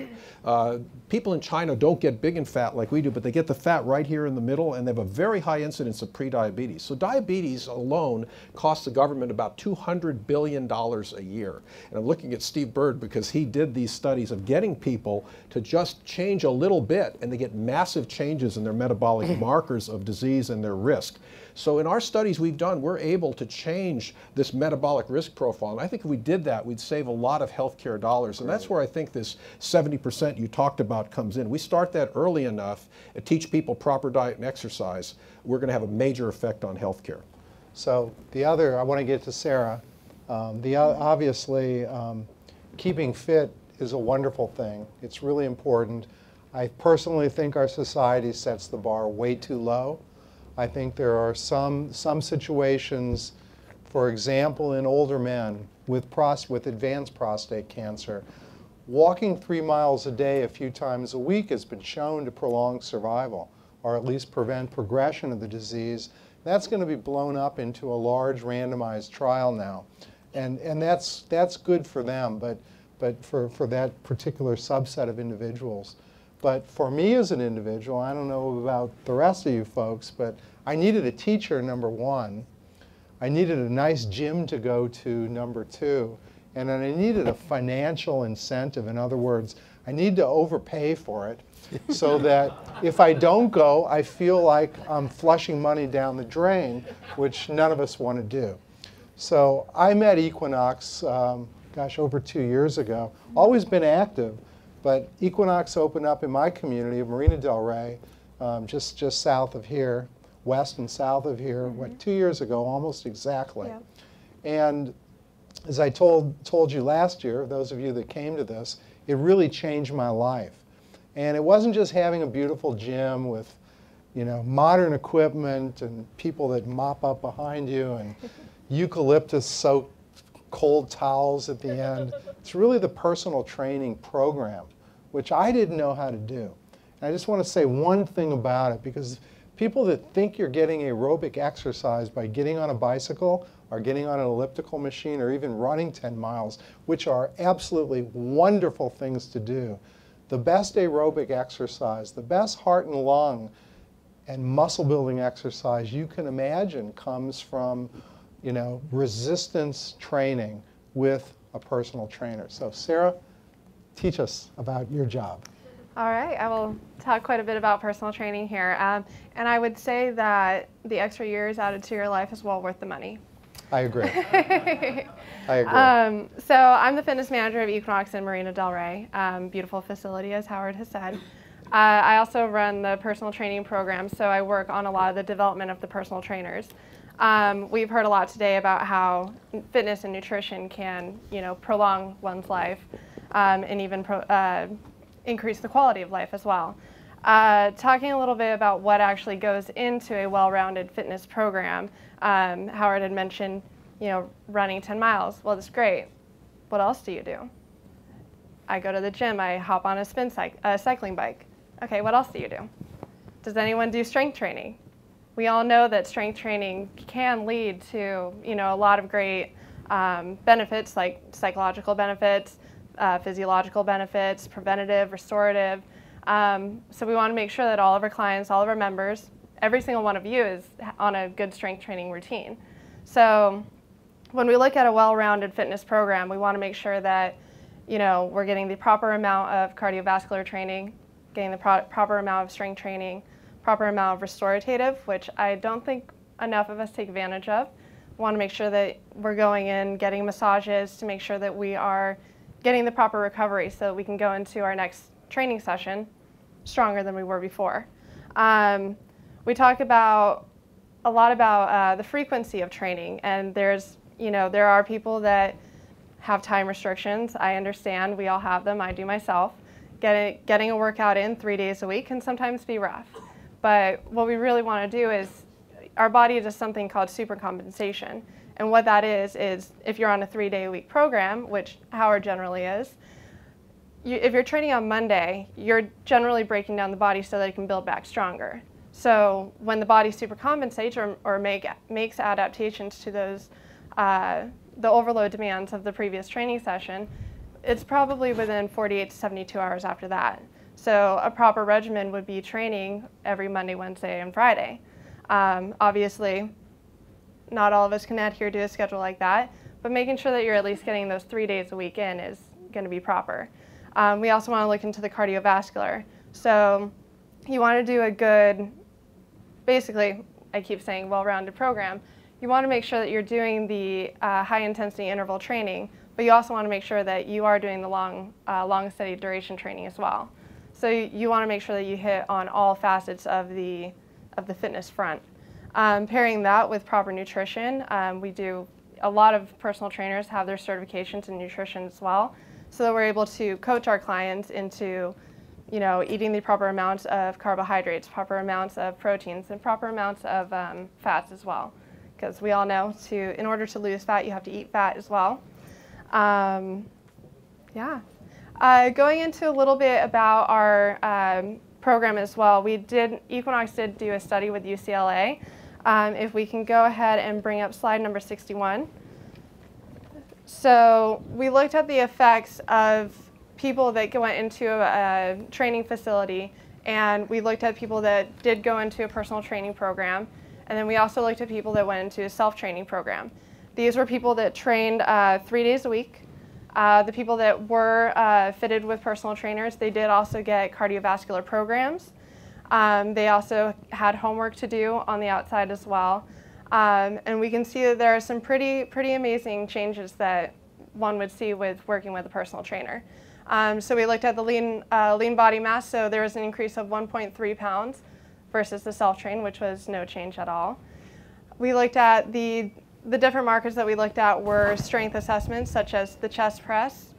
People in China don't get big and fat like we do, but they get the fat right here in the middle, and they have a very high incidence of prediabetes. So diabetes alone costs the government about $200 billion a year. And I'm looking at Steve Bird because he did these studies of getting people to just change a little bit, and they get massive changes in their metabolic markers of disease and their risk. So in our studies we've done, we're able to change this metabolic risk profile. And I think if we did that, we'd save a lot of healthcare dollars. And that's where I think this 70% you talked about comes in. We start that early enough and teach people proper diet and exercise, we're going to have a major effect on healthcare. So the other, I want to get to Sarah. Obviously, keeping fit is a wonderful thing. It's really important. I personally think our society sets the bar way too low. I think there are some situations, for example, in older men with advanced prostate cancer, walking 3 miles a day a few times a week has been shown to prolong survival, or at least prevent progression of the disease. That's going to be blown up into a large randomized trial now. And that's good for them, but for that particular subset of individuals. But for me as an individual, I don't know about the rest of you folks, but I needed a teacher, number one. I needed a nice gym to go to, number two. And then I needed a financial incentive. In other words, I need to overpay for it so that if I don't go, I feel like I'm flushing money down the drain, which none of us want to do. So I met Equinox, gosh, over 2 years ago. Always been active. But Equinox opened up in my community of Marina Del Rey, just south of here, west and south of here, what, 2 years ago, almost exactly. Yeah. And as I told you last year, those of you that came to this, it really changed my life. And it wasn't just having a beautiful gym with, you know, modern equipment and people that mop up behind you and eucalyptus-soaked cold towels at the end. It's really the personal training program, which I didn't know how to do. And I just want to say one thing about it, because people that think you're getting aerobic exercise by getting on a bicycle or getting on an elliptical machine or even running 10 miles, which are absolutely wonderful things to do, the best aerobic exercise, the best heart and lung and muscle building exercise you can imagine comes from, you know, resistance training with a personal trainer. So Sarah, teach us about your job. All right, I will talk quite a bit about personal training here. And I would say that the extra years added to your life is well worth the money. I agree. I agree. So I'm the fitness manager of Equinox in Marina Del Rey. Beautiful facility, as Howard has said. I also run the personal training program, so I work on a lot of the development of the personal trainers. We've heard a lot today about how fitness and nutrition can, you know, prolong one's life and even increase the quality of life as well. Talking a little bit about what actually goes into a well-rounded fitness program. Howard had mentioned, you know, running 10 miles. Well, that's great. What else do you do? I go to the gym. I hop on a cycling bike. Okay, what else do you do? Does anyone do strength training? We all know that strength training can lead to, you know, a lot of great benefits, like psychological benefits, physiological benefits, preventative, restorative. So we want to make sure that all of our clients, all of our members, every single one of you is on a good strength training routine. So when we look at a well-rounded fitness program, we want to make sure that, you know, we're getting the proper amount of cardiovascular training, getting the proper amount of strength training, proper amount of restorative, which I don't think enough of us take advantage of. We want to make sure that we're going in, getting massages to make sure that we are getting the proper recovery so that we can go into our next training session stronger than we were before. We talk about a lot about the frequency of training, and there's, you know, there are people that have time restrictions. I understand, we all have them, I do myself. Getting a workout in 3 days a week can sometimes be rough. But what we really want to do is, our body does something called supercompensation. And what that is if you're on a 3-day-a-week program, which Howard generally is, if you're training on Monday, you're generally breaking down the body so that it can build back stronger. So when the body supercompensates or makes adaptations to those, the overload demands of the previous training session, it's probably within 48 to 72 hours after that. So a proper regimen would be training every Monday, Wednesday, and Friday. Obviously, not all of us can adhere to a schedule like that, but making sure that you're at least getting those 3 days a week in is going to be proper. We also want to look into the cardiovascular. So you want to do a good, basically, I keep saying well-rounded program. You want to make sure that you're doing the high-intensity interval training, but you also want to make sure that you are doing the long, steady duration training as well. So you want to make sure that you hit on all facets of the fitness front. Pairing that with proper nutrition, a lot of personal trainers have their certifications in nutrition as well, so that we're able to coach our clients into, eating the proper amounts of carbohydrates, proper amounts of proteins, and proper amounts of fats as well. Because we all know in order to lose fat, you have to eat fat as well. Yeah. Going into a little bit about our program as well, Equinox did do a study with UCLA. If we can go ahead and bring up slide number 61. So we looked at the effects of people that went into a training facility, and we looked at people that did go into a personal training program, and then we also looked at people that went into a self-training program. These were people that trained 3 days a week. The people that were fitted with personal trainers, they did also get cardiovascular programs. They also had homework to do on the outside as well. And we can see that there are some pretty amazing changes that one would see with working with a personal trainer. So we looked at the lean body mass, so there was an increase of 1.3 pounds versus the self-train, which was no change at all. We looked at the different markers that we looked at were strength assessments, such as the chest press,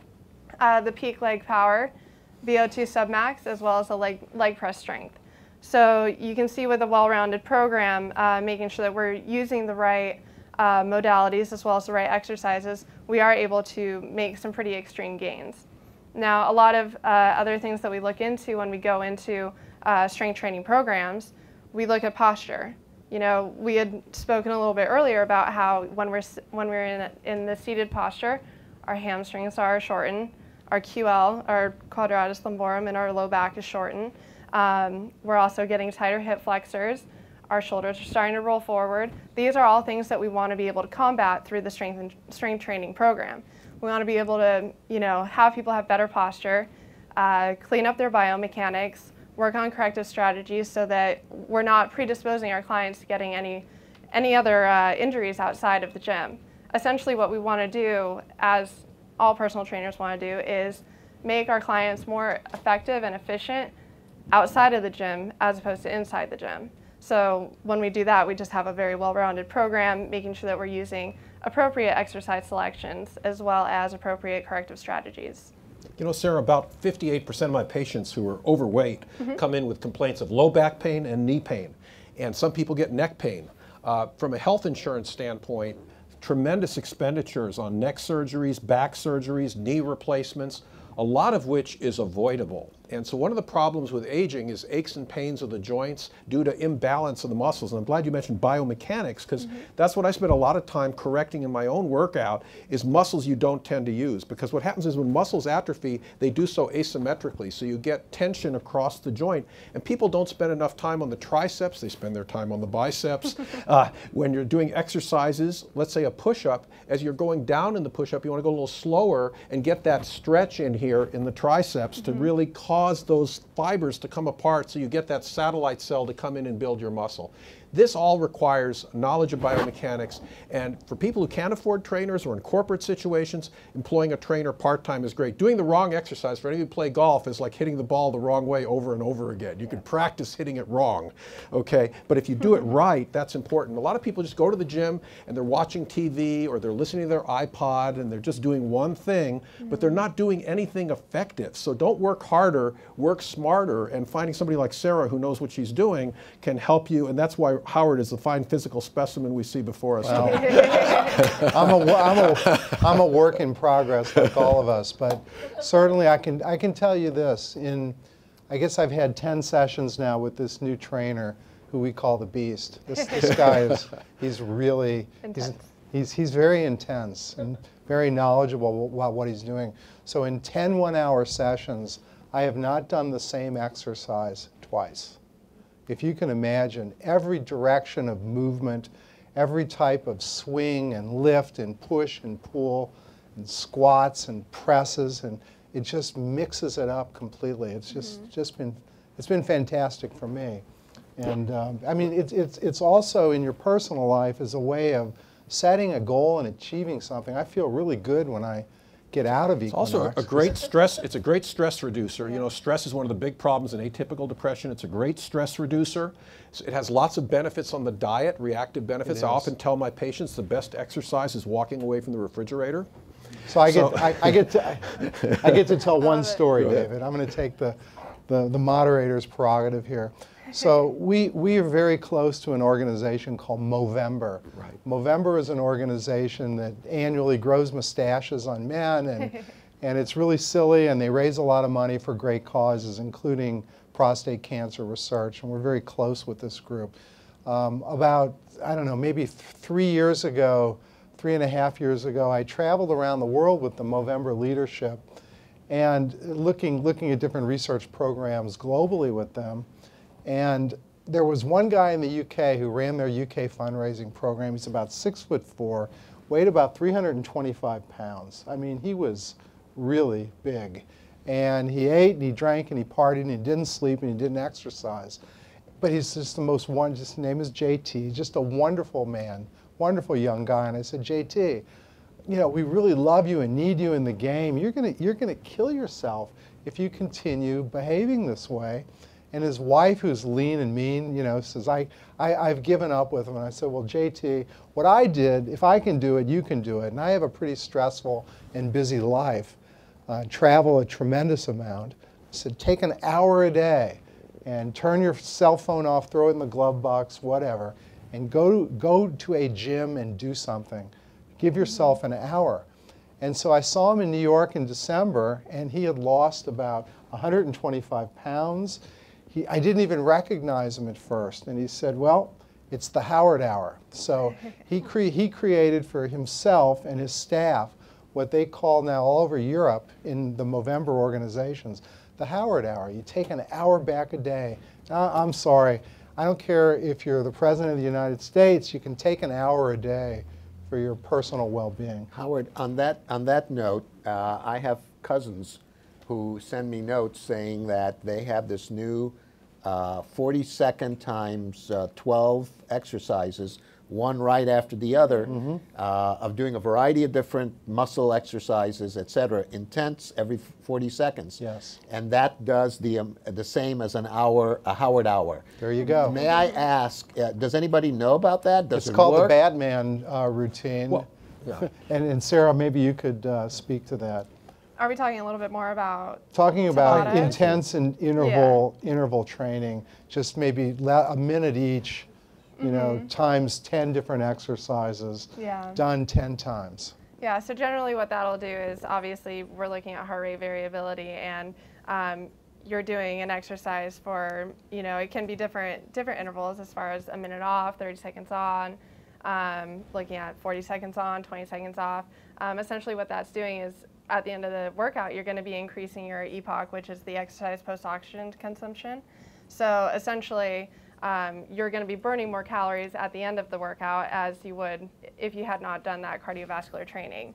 the peak leg power, VO2 submax, as well as the leg press strength. So you can see with a well-rounded program, making sure that we're using the right modalities as well as the right exercises, we are able to make some pretty extreme gains. Now, a lot of other things that we look into when we go into strength training programs, we look at posture. We had spoken a little bit earlier about how when we're in the seated posture, our hamstrings are shortened, our QL, our quadratus lumborum, and our low back is shortened. We're also getting tighter hip flexors. Our shoulders are starting to roll forward. These are all things that we want to be able to combat through the strength training program. We want to be able to, have people have better posture, clean up their biomechanics, work on corrective strategies so that we're not predisposing our clients to getting any other injuries outside of the gym. Essentially what we want to do, as all personal trainers want to do, is make our clients more effective and efficient outside of the gym as opposed to inside the gym. So when we do that, we just have a very well-rounded program, making sure that we're using appropriate exercise selections as well as appropriate corrective strategies. Sarah, about 58% of my patients who are overweight come in with complaints of low back pain and knee pain. And some people get neck pain. From a health insurance standpoint, tremendous expenditures on neck surgeries, back surgeries, knee replacements, a lot of which is avoidable. And so one of the problems with aging is aches and pains of the joints due to imbalance of the muscles. And I'm glad you mentioned biomechanics, because that's what I spend a lot of time correcting in my own workout, is muscles you don't tend to use. Because what happens is when muscles atrophy, they do so asymmetrically. So you get tension across the joint. And people don't spend enough time on the triceps, they spend their time on the biceps. When you're doing exercises, let's say a push-up, as you're going down in the push-up, you want to go a little slower and get that stretch in here in the triceps to really cause those fibers to come apart so you get that satellite cell to come in and build your muscle. This all requires knowledge of biomechanics, and for people who can't afford trainers or in corporate situations, employing a trainer part-time is great. Doing the wrong exercise, for any of you who play golf, is like hitting the ball the wrong way over and over again. You can practice hitting it wrong, okay? But if you do it right, that's important. A lot of people just go to the gym and they're watching TV or they're listening to their iPod and they're just doing one thing, but they're not doing anything effective. So don't work harder, work smarter, and finding somebody like Sarah who knows what she's doing can help you, and that's why Howard is the fine physical specimen we see before us. Well, I'm a work in progress, like all of us, but certainly I can tell you this. I guess I've had 10 sessions now with this new trainer who we call the Beast. This guy he's really, He's very intense and very knowledgeable about what he's doing. So in 10 one-hour sessions, I have not done the same exercise twice. If you can imagine, every direction of movement, every type of swing and lift and push and pull and squats and presses, and it just mixes it up completely. It's just been fantastic for me. And I mean, it's also in your personal life as a way of setting a goal and achieving something. I feel really good when I get out of Equinox. It's also a great stress. It's a great stress reducer. You know, stress is one of the big problems in atypical depression. It's a great stress reducer. It has lots of benefits on the diet, reactive benefits. I often tell my patients the best exercise is walking away from the refrigerator. So I get to tell one story, David. I'm going to take the moderator's prerogative here. So we are very close to an organization called Movember. Right. Movember is an organization that annually grows mustaches on men, and it's really silly, and they raise a lot of money for great causes, including prostate cancer research, and we're very close with this group. About, I don't know, maybe 3 years ago, 3.5 years ago, I traveled around the world with the Movember leadership and looking at different research programs globally with them. And there was one guy in the UK who ran their UK fundraising program. He's about 6'4", weighed about 325 pounds. I mean, he was really big. And he ate and he drank and he partied and he didn't sleep and he didn't exercise. But he's just the most his name is JT, just a wonderful man, wonderful young guy. And I said, JT, you know, we really love you and need you in the game. You're gonna kill yourself if you continue behaving this way. And his wife, who's lean and mean, you know, says, I've given up with him. And I said, well, JT, what I did, if I can do it, you can do it. And I have a pretty stressful and busy life, travel a tremendous amount. I said, take an hour a day and turn your cell phone off, throw it in the glove box, whatever, and go to a gym and do something. Give yourself an hour. And so I saw him in New York in December, and he had lost about 125 pounds. I didn't even recognize him at first, and he said, well, it's the Howard Hour. So he created for himself and his staff what they call now all over Europe in the Movember organizations, the Howard Hour. You take an hour back a day. I'm sorry, I don't care if you're the President of the United States, you can take an hour a day for your personal well-being. Howard, on that note, I have cousins who send me notes saying that they have this new 40-second times 12 exercises, one right after the other, of doing a variety of different muscle exercises, etc., intense every 40 seconds. Yes. And that does the same as an hour, a Howard Hour. There you go. May I ask, does anybody know about that? Does it's it called work? the Batman routine. Well, yeah. And Sarah, maybe you could speak to that. Are we talking a little bit more about Talking about Tabata? intense and interval training, just maybe a minute each, you know, times 10 different exercises, done 10 times. Yeah, so generally what that'll do is obviously we're looking at heart rate variability, and you're doing an exercise for, you know, it can be different intervals as far as a minute off, 30 seconds on, looking at 40 seconds on, 20 seconds off. Essentially what that's doing is at the end of the workout, you're going to be increasing your EPOC, which is the exercise post-oxygen consumption. So essentially, you're going to be burning more calories at the end of the workout as you would if you had not done that cardiovascular training.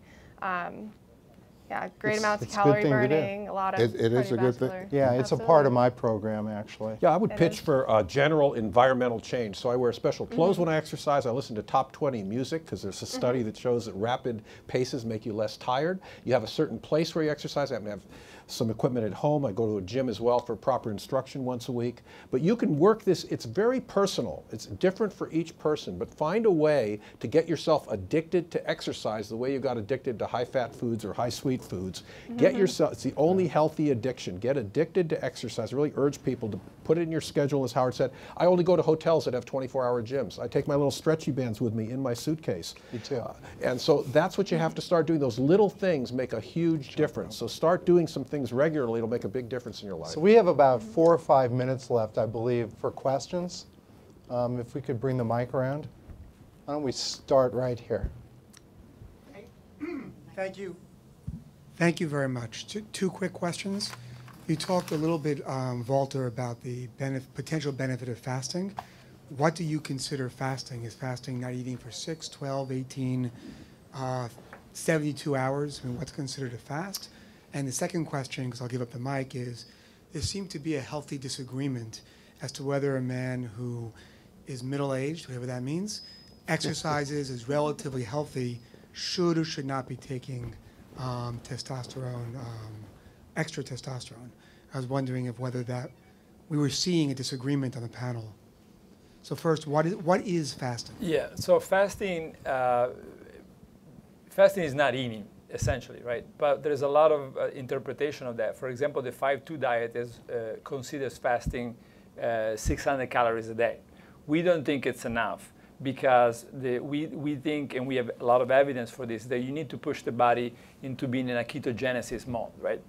Yeah, great amounts of calorie burning, a lot of It is a good thing. Yeah, it's a part of my program, actually. Yeah, I would pitch for general environmental change. So I wear special clothes when I exercise. I listen to top 20 music because there's a study that shows that rapid paces make you less tired. You have a certain place where you exercise. I happen to have some equipment at home. I go to a gym as well for proper instruction once a week. But you can work this. It's very personal. It's different for each person. But find a way to get yourself addicted to exercise the way you got addicted to high-fat foods or high-sweet foods. Get yourself, it's the only healthy addiction. Get addicted to exercise. I really urge people to put it in your schedule, as Howard said. I only go to hotels that have 24-hour gyms. I take my little stretchy bands with me in my suitcase. Me too. And so that's what you have to start doing. Those little things make a huge difference. So start doing some things regularly. It'll make a big difference in your life. So we have about 4 or 5 minutes left, I believe, for questions. If we could bring the mic around. Why don't we start right here? Thank you. Thank you very much. Two quick questions. You talked a little bit, Walter, about the potential benefit of fasting. What do you consider fasting? Is fasting not eating for 6, 12, 18, 72 hours? I mean, what's considered a fast? And the second question, because I'll give up the mic, is there seemed to be a healthy disagreement as to whether a man who is middle-aged, whatever that means, exercises, is relatively healthy, should or should not be taking testosterone, extra testosterone. I was wondering if whether that we were seeing a disagreement on the panel. So first, what is fasting? Yeah, so fasting is not eating, essentially, right? But there's a lot of interpretation of that. For example, the 5-2 diet considers fasting 600 calories a day. We don't think it's enough because we think, and we have a lot of evidence for this, that you need to push the body into being in a ketogenesis mode, right?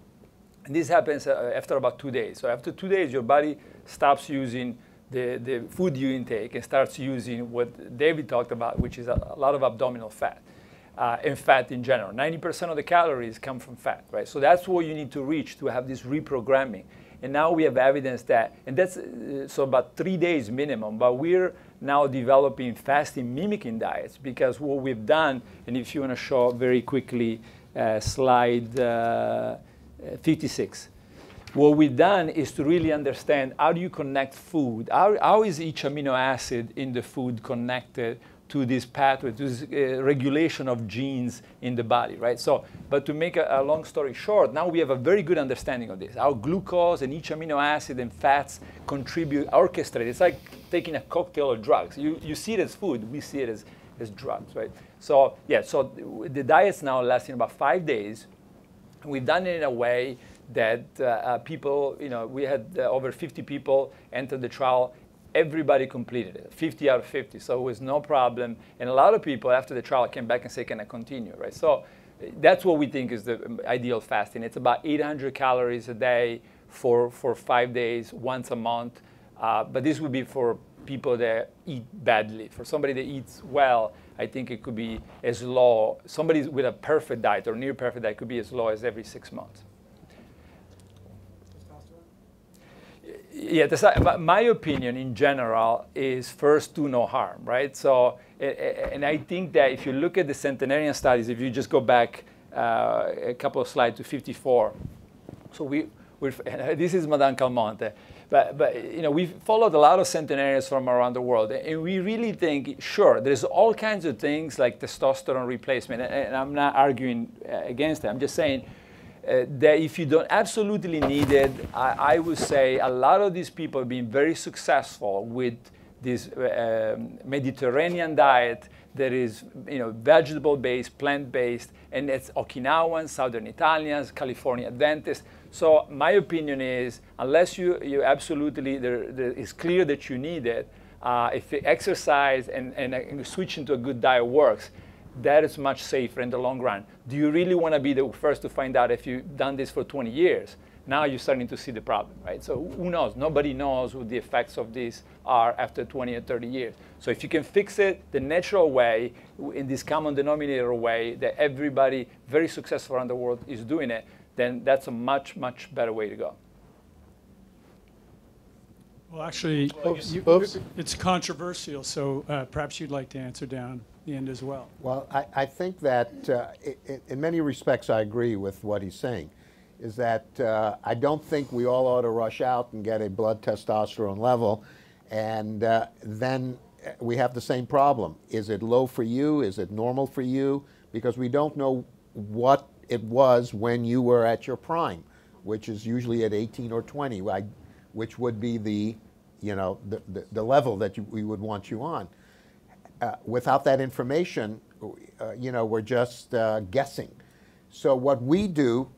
And this happens after about 2 days. So after 2 days, your body stops using the food you intake and starts using what David talked about, which is a lot of abdominal fat. And fat in general. 90% of the calories come from fat, right? So that's what you need to reach to have this reprogramming. And now we have evidence that, and that's so about 3 days minimum, but we're now developing fasting mimicking diets because what we've done, and if you want to show very quickly slide 56. What we've done is to really understand how do you connect food, how is each amino acid in the food connected to this pathway, to this regulation of genes in the body, right? So, but to make a long story short, now we have a very good understanding of this, how glucose and each amino acid and fats contribute, orchestrate. It's like taking a cocktail of drugs. You see it as food, we see it as drugs, right? So, yeah, so the diet's now lasting about 5 days. We've done it in a way that people, we had over 50 people enter the trial. Everybody completed it, 50 out of 50, so it was no problem. And a lot of people after the trial came back and said, can I continue, right? So that's what we think is the ideal fasting. It's about 800 calories a day for 5 days, once a month. But this would be for people that eat badly. For somebody that eats well, I think it could be as low. Somebody with a perfect diet or near perfect diet could be as low as every 6 months. Yeah, my opinion in general is first do no harm, right? So, and I think that if you look at the centenarian studies, if you just go back a couple of slides to 54, so this is Madame Calmonte, but we've followed a lot of centenarians from around the world, and we really think, sure, there's all kinds of things like testosterone replacement, and I'm not arguing against it. I'm just saying, that if you don't absolutely need it, I would say a lot of these people have been very successful with this Mediterranean diet that is vegetable-based, plant-based, and it's Okinawans, Southern Italians, California Adventists. So my opinion is, unless you absolutely, it's clear that you need it, if the exercise and switching to a good diet works, that is much safer in the long run. Do you really want to be the first to find out if you've done this for 20 years? Now you're starting to see the problem, right? So who knows? Nobody knows what the effects of this are after 20 or 30 years. So if you can fix it the natural way, in this common denominator way that everybody very successful around the world is doing it, then that's a much, much better way to go. Well, actually, it's controversial, so perhaps you'd like to answer down the end as well. Well, I think that in many respects I agree with what he's saying, is that I don't think we all ought to rush out and get a blood testosterone level, and then we have the same problem. Is it low for you? Is it normal for you? Because we don't know what it was when you were at your prime, which is usually at 18 or 20, which would be the level that we would want you on. Without that information, we're just guessing. So what we do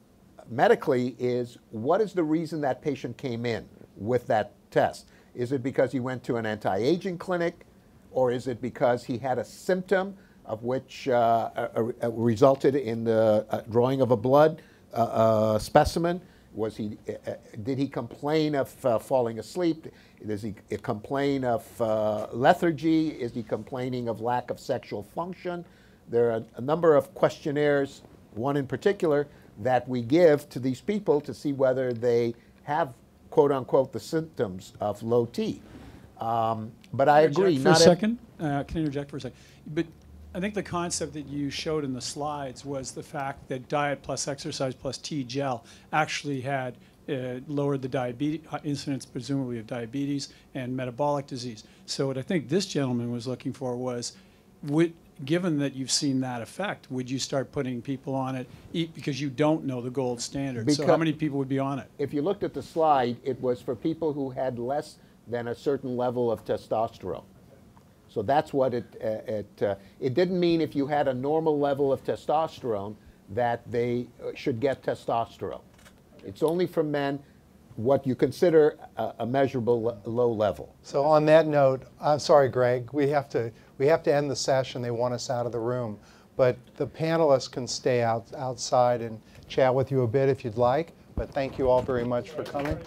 medically is, what is the reason that patient came in with that test? Is it because he went to an anti-aging clinic, or is it because he had a symptom of which resulted in the drawing of a blood specimen? Did he complain of falling asleep? Does he complain of lethargy? Is he complaining of lack of sexual function? There are a number of questionnaires one in particular that we give to these people to see whether they have, quote unquote, the symptoms of low T. But I agree. For a second, can I interject for a second? But I think the concept that you showed in the slides was the fact that diet plus exercise plus T gel actually had lowered the diabetes incidence, presumably of diabetes and metabolic disease. So what I think this gentleman was looking for was, given that you've seen that effect, would you start putting people on it because you don't know the gold standard? So how many people would be on it? If you looked at the slide, it was for people who had less than a certain level of testosterone. So that's what it didn't mean if you had a normal level of testosterone that they should get testosterone. It's only for men what you consider a measurable low level. So on that note, I'm sorry, Greg, we have to end the session. They want us out of the room. But the panelists can stay outside and chat with you a bit if you'd like. But thank you all very much for coming.